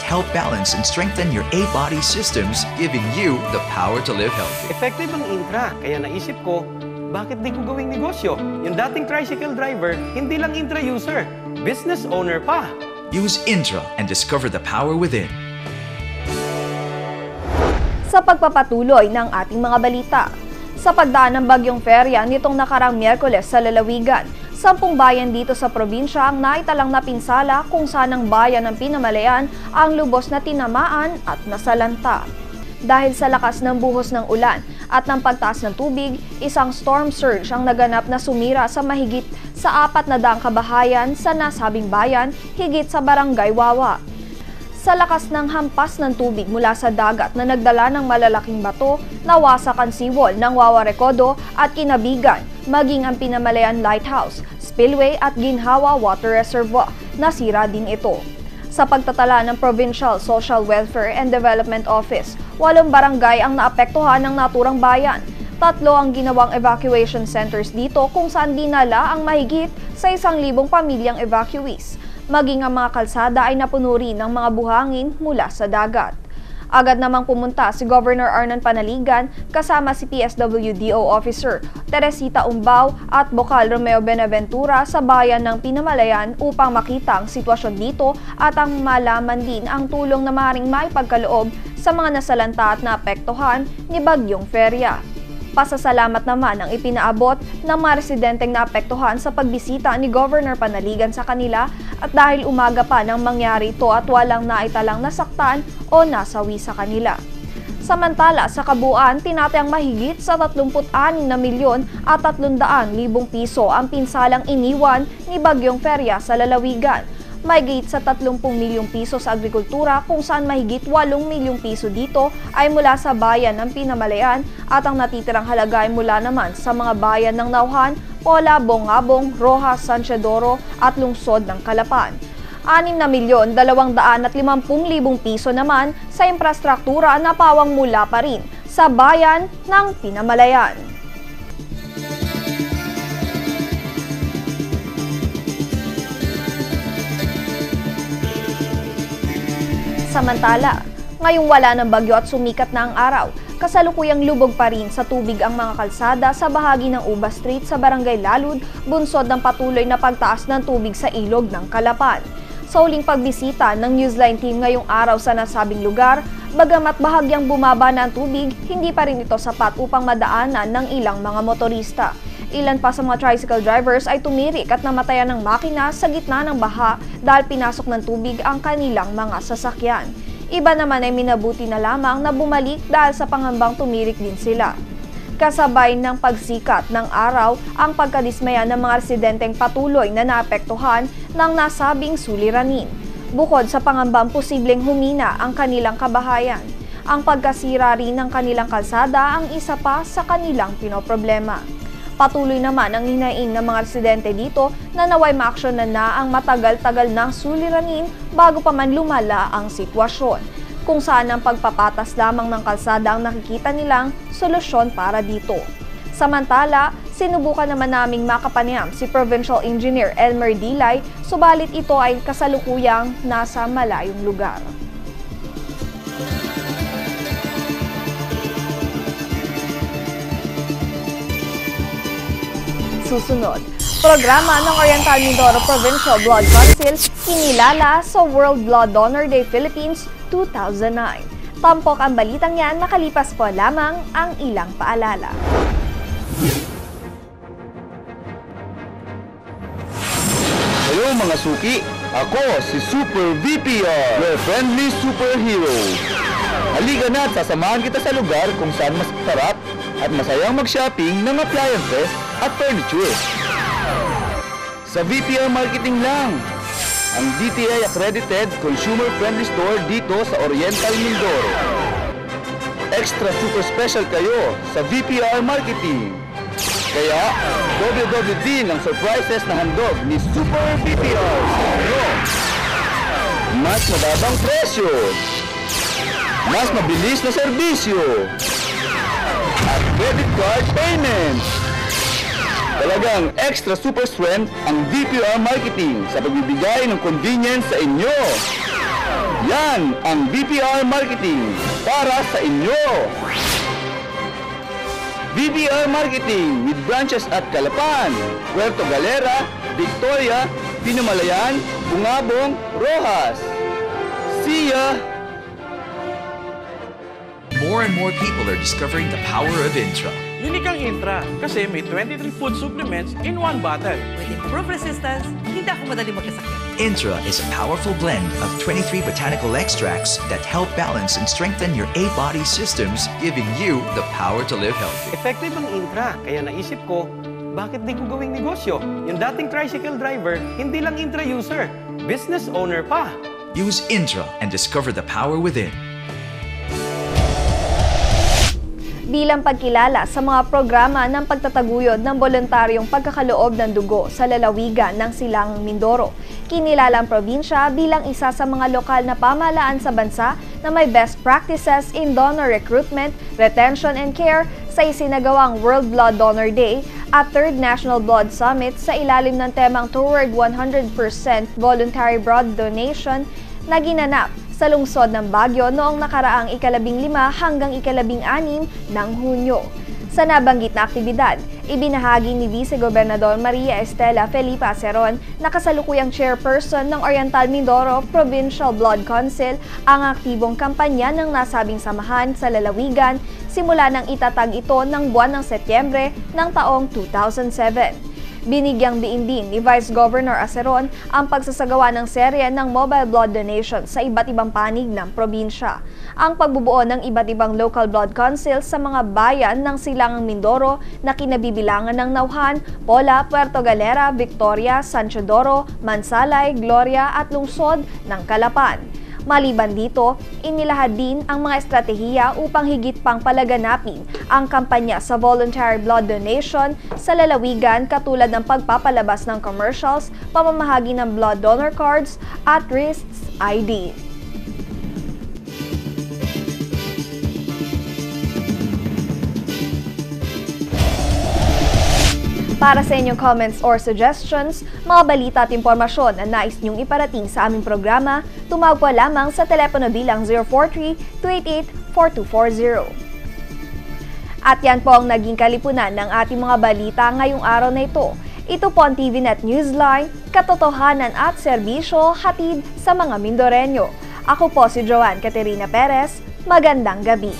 help balance and strengthen your 8 body systems, giving you the power to live healthy. Effective ang Intra, kaya naisip ko, bakit di ko gawing negosyo? Yung dating tricycle driver, hindi lang Intra user, business owner pa. Use Intra and discover the power within. Sa pagpapatuloy ng ating mga balita, sa pagdaan ng bagyong Feria nitong nakarang Miyerkules sa lalawigan, 10 bayan dito sa probinsya ang naitalang napinsala kung saan ang bayan ng Pinamalayan ang lubos na tinamaan at nasalanta. Dahil sa lakas ng buhos ng ulan at ng pagtaas ng tubig, isang storm surge ang naganap na sumira sa mahigit sa 400 kabahayan sa nasabing bayan, higit sa Barangay Wawa. Sa lakas ng hampas ng tubig mula sa dagat na nagdala ng malalaking bato, nawasak ang seawall ng Wawa Recodo at Kinabigan, maging ang Pinamalayan Lighthouse, Spillway at Ginhawa Water Reservoir, nasira din ito. Sa pagtatala ng Provincial Social Welfare and Development Office, 8 barangay ang naapektuhan ng naturang bayan. 3 ang ginawang evacuation centers dito kung saan dinala ang mahigit sa 1,000 pamilyang evacuees. Maging ang mga kalsada ay napuno rin ng mga buhangin mula sa dagat. Agad namang pumunta si Governor Arnon Panaligan kasama si PSWDO Officer Teresita Umbao at Bokal Romeo Benaventura sa bayan ng Pinamalayan upang makita ang sitwasyon dito at ang malaman din ang tulong na maaaring maipagkaloob sa mga nasalanta at naapektuhan ni Bagyong Feria. Pasasalamat naman ang ipinaabot ng mga residenteng naapektuhan sa pagbisita ni Governor Panaligan sa kanila at dahil umaga pa nang mangyari ito at walang naitalang nasaktan o nasawi sa kanila. Samantala, sa kabuuan, tinatayang mahigit sa 36 na milyon at 300,000 piso ang pinsalang iniwan ni Bagyong Feria sa lalawigan. Mahigit sa 30 milyong piso sa agrikultura kung saan mahigit 8 milyong piso dito ay mula sa bayan ng Pinamalayan at ang natitirang halaga ay mula naman sa mga bayan ng Nauhan, Pola, Bongabong, Rojas, San Isidoro at lungsod ng Calapan. 6,250,000 piso naman sa infrastruktura na pawang mula pa rin sa bayan ng Pinamalayan. Samantala, ngayong wala ng bagyo at sumikat na ang araw, kasalukuyang lubog pa rin sa tubig ang mga kalsada sa bahagi ng Uba Street sa Barangay Lalud, bunsod ng patuloy na pagtaas ng tubig sa ilog ng Calapan. Sa huling pagbisita ng Newsline team ngayong araw sa nasabing lugar, bagamat bahagyang bumaba na ang tubig, hindi pa rin ito sapat upang madaanan ng ilang mga motorista. Ilan pa sa mga tricycle drivers ay tumirik at namatayan ng makina sa gitna ng baha dahil pinasok ng tubig ang kanilang mga sasakyan. Iba naman ay minabuti na lamang na bumalik dahil sa pangambang tumirik din sila. Kasabay ng pagsikat ng araw ang pagkadismaya ng mga residenteng patuloy na naapektuhan ng nasabing suliranin. Bukod sa pangambang posibleng humina ang kanilang kabahayan, ang pagkasira rin ng kanilang kalsada ang isa pa sa kanilang pinoproblema. Patuloy naman ang hinaing ng mga residente dito na naway maaksyonan na ang matagal-tagal ng suliranin bago pa man lumala ang sitwasyon, kung saan ang pagpapatas lamang ng kalsada ang nakikita nilang solusyon para dito. Samantala, sinubukan naman naming makapanayam si Provincial Engineer Elmer Dilay, subalit ito ay kasalukuyang nasa malayong lugar. Susunod, programa ng Oriental Mindoro Provincial Blood Council kinilala sa World Blood Donor Day Philippines 2009. Tampok ang balitang yan, makalipas po lamang ang ilang paalala. Hello mga suki! Ako si Super VPR, your friendly superhero. Halika na at sasamahan kita sa lugar kung saan mas sarap at masayang mag-shopping ng appliances at furniture. Sa VPR Marketing lang, ang DTI accredited consumer-friendly store dito sa Oriental Mindoro. Extra super special kayo sa VPR Marketing. Kaya, doble-doble din ang surprises na handog ni Super VPR sa inyo. Mas mababang presyo, mas mabilis na serbisyo, at credit card payment. Talagang extra super strength ang VPR Marketing sa pagbibigay ng convenience sa inyo. Yan ang BPR Marketing para sa inyo! BPR Marketing with branches at Calapan, Puerto Galera, Victoria, Pinamalayan, Bungabong, Rojas. See ya! More and more people are discovering the power of Intra. Unique ang Intra kasi may 23 food supplements in one bottle. With improved resistance, hindi ako madali magkasakit. Intra is a powerful blend of 23 botanical extracts that help balance and strengthen your 8 body systems, giving you the power to live healthy. Effective ang Intra, kaya naisip ko, bakit di ko gawing negosyo? Yung dating tricycle driver, hindi lang Intra user, business owner pa. Use Intra and discover the power within. Bilang pagkilala sa mga programa ng pagtataguyod ng voluntaryong pagkakaloob ng dugo sa lalawigan ng Silangang Mindoro, kinilala ang probinsya bilang isa sa mga lokal na pamahalaan sa bansa na may best practices in donor recruitment, retention and care sa isinagawang World Blood Donor Day at 3rd National Blood Summit sa ilalim ng temang Toward 100% Voluntary Blood Donation na ginanap sa lungsod ng Baguio noong nakaraang 15 hanggang 16 ng Hunyo. Sa nabanggit na aktibidad, ibinahagi ni Vice Gobernador Maria Estela Felipa Aceron na kasalukuyang chairperson ng Oriental Mindoro Provincial Blood Council ang aktibong kampanya ng nasabing samahan sa lalawigan simula nang itatag ito ng buwan ng Setyembre ng taong 2007. Binigyang diin din ni Vice Governor Aceron ang pagsasagawa ng serye ng mobile blood donation sa iba't ibang panig ng probinsya. Ang pagbubuo ng iba't ibang local blood council sa mga bayan ng Silangang Mindoro na kinabibilangan ng Nauhan, Pola, Puerto Galera, Victoria, San Teodoro, Mansalay, Gloria at lungsod ng Calapan. Maliban dito, inilahad din ang mga estratehiya upang higit pang palaganapin ang kampanya sa voluntary blood donation sa lalawigan katulad ng pagpapalabas ng commercials, pamamahagi ng blood donor cards at wrists ID. Para sa inyong comments or suggestions, mga balita at impormasyon na nais niyong iparating sa aming programa, tumawag po lamang sa telepono bilang 043-288-4240. At yan po ang naging kalipunan ng ating mga balita ngayong araw na ito. Ito po ang TVNet Newsline, katotohanan at serbisyo hatid sa mga Mindoreño. Ako po si Joanne Caterina Perez. Magandang gabi.